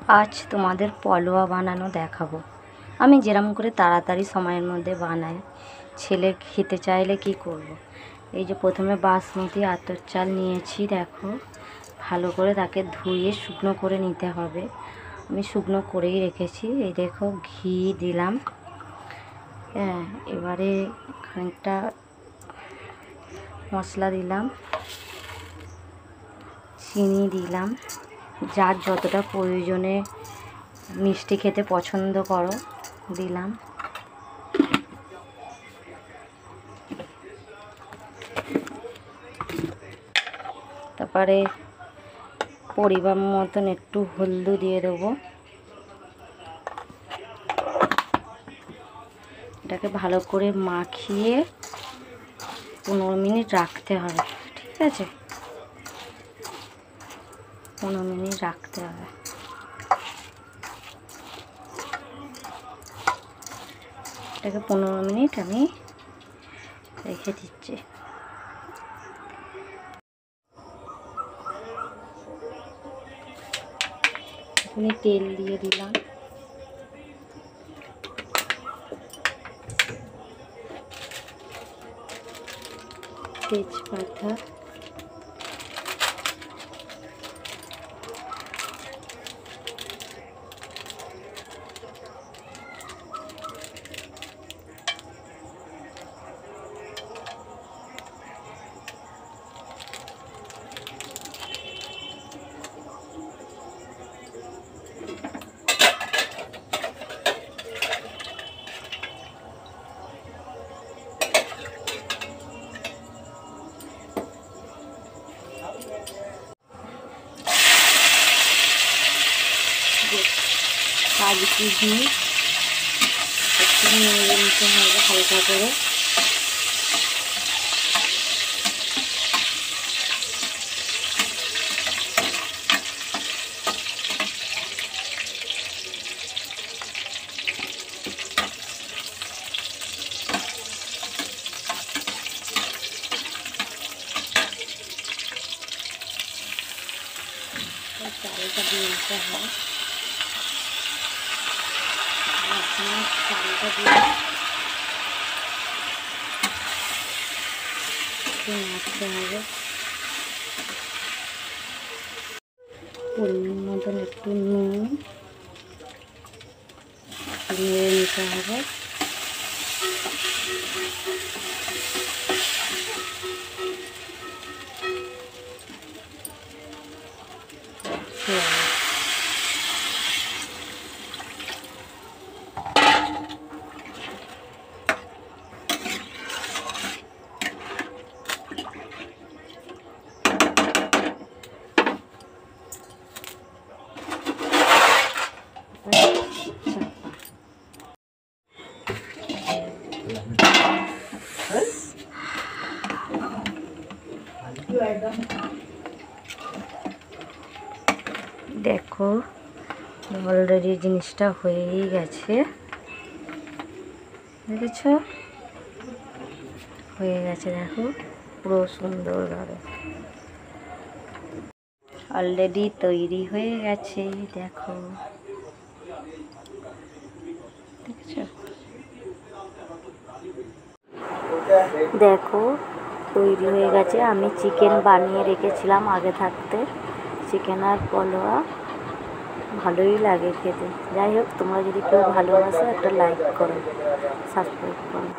আজ তোমাদের পলোয়া বানানো দেখাবো। আমি যেরকম করে তাড়াতাড়ি সময়ের মধ্যে বানাই। ছেলে খেতে চাইলে কি করব। এই যে প্রথমে বাসমতি আতর চাল নিয়েছি, দেখো ভালো করে তাকে ধুয়ে শুকনো করে নিতে হবে। আমি শুকনো করেই রেখেছি। এই দেখো ঘি দিলাম, হ্যাঁ। এবারে খানিকটা মশলা দিলাম, চিনি দিলাম, যার যতটা প্রয়োজনে মিষ্টি খেতে পছন্দ করো দিলাম। তারপরে পরিমাণ মতন একটু হলদু দিয়ে দেবো। এটাকে ভালো করে মাখিয়ে 15 মিনিট রাখতে হবে, ঠিক আছে? 15 মিনিট রাখতে হবে। এটাকে 15 মিনিট আমি রেখে দিচ্ছি। এখানে তেল দিয়ে দিলাম, তেজপাতা, কাজু কিশমিশ একটু নেড়ে নিতে হবে হালকা করে। চালটা দিয়ে দিতে হয়, চালটা দিয়ে নাড়তে হবে। পরিমাণ মতন একটু নুন দিয়ে নিতে হবে। দেখো অলরেডি জিনিসটা হয়েই গেছে, দেখেছো? হয়ে গেছে, দেখো পুরো সুন্দরভাবে অলরেডি তৈরি হয়ে গেছে। দেখো, দেখেছো? দেখো তৈরি হয়ে গেছে। আমি চিকেন বানিয়ে রেখেছিলাম আগে থাকতে। চিকেন আর পলোয়া ভালোই লাগে খেতে। যাই হোক, তোমরা যদি কেউ ভালোবাসো একটা লাইক করো, সাবস্ক্রাইব করো।